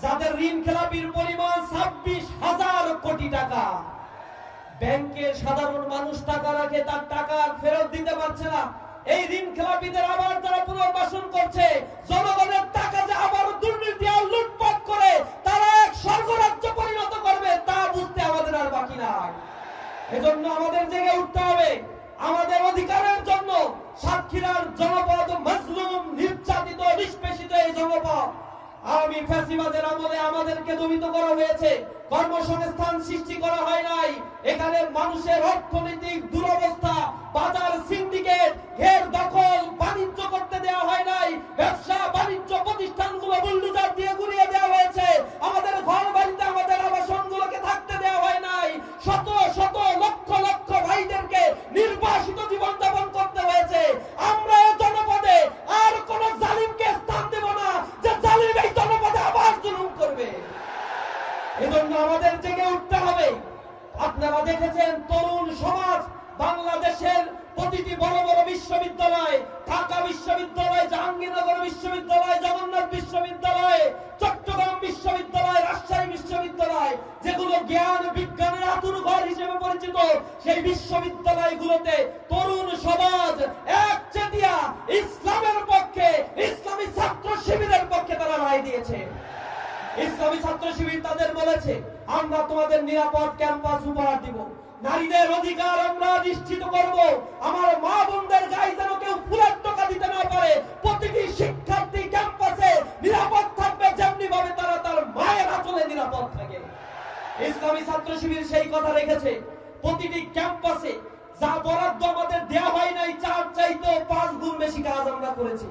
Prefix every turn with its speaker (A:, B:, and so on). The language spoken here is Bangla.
A: যাদের ঋণ খেলাপির পরিমাণ 26,000 কোটি টাকা। ব্যাংকে সাধারণ মানুষ টাকা রাখে, তার টাকা ফেরত দিতে পারছে না। এই ঋণ খেলাপিদের আবার যারা পুনর্বাসন করছে, জনগণের টাকা যে আবার দুর্নীতি আর লুটপাট করে তারা এক স্বর্গরাজ্য পরিণত করবে, তা বুঝতে আমাদের আর বাকি নাই। এজন্য আমাদের জেগে উঠতে হবে আমাদের অধিকারের জন্য। সাতক্ষীরার জনপদ মাজলুম, নির্যাতিত, নিষ্পেষিত এই জনপদ আওয়ামী ফ্যাসিবাদের আমলে আমাদেরকে দমিত করা হয়েছে, কর্মসংস্থান সৃষ্টি করা হয় নাই। এখানে মানুষের অর্থনৈতিক দুরবস্থা, বাজার সিন্ডিকেট, ঘের দখল, বাণিজ্য করতে দেওয়া হয় নাই। ব্যবসা বাণিজ্য প্রতিষ্ঠানগুলো বুলডোজার দিয়ে গুড়িয়ে দেওয়া হয়েছে। আমাদের ঘর বাড়িতে, আমাদের আবাসনগুলোকে থাকতে দেওয়া হয় নাই। শত শত লক্ষ লক্ষ ভাইদেরকে নির্বাসিত জীবন যাপন করতে হয়েছে। আমরা জনপদে আর কোন জালিমকে স্থান দেব না যে জালিম এই জনপদে আবার জুলুম করবে। এজন্য আমাদের জেগে উঠতে হবে। আপনারা দেখেছেন তরুণ সমাজ বাংলাদেশের প্রতিটি বড় বড় বিশ্ববিদ্যালয়, ঢাকা বিশ্ববিদ্যালয়, জাহাঙ্গীরনগর বিশ্ববিদ্যালয়, জগন্নাথ বিশ্ববিদ্যালয়, চট্টগ্রাম বিশ্ববিদ্যালয়, রাজশাহী বিশ্ববিদ্যালয়, যেগুলো জ্ঞান বিজ্ঞানের আতুর ঘর হিসেবে পরিচিত, সেই বিশ্ববিদ্যালয়গুলোতে তরুণ সমাজ একচেটিয়া ইসলামের পক্ষে, ইসলামী ছাত্র শিবিরের পক্ষে তারা রায় দিয়েছে। ইসলামী ছাত্র শিবির তাদের বলেছে, আমরা তোমাদের নিরাপদ ক্যাম্পাস উপহার দিব, নারীদের অধিকার আমরা নিশ্চিত করব, আমার মা বোনদের গায়ে যেন কেউ ফুলের টাকা দিতে না পারে, প্রতিটি শিক্ষার্থী ক্যাম্পাসে নিরাপদ থাকবে যেমনি ভাবে তারা তার মায়ের আঁচলে নিরাপদ থাকে। ইসলামী ছাত্র শিবির সেই কথা রেখেছে। প্রতিটি ক্যাম্পাসে যা বরাদ্দ আমাদের দেওয়া হয় নাই, 4 চাইতে 5 গুণ বেশি কাজ আমরা করেছি।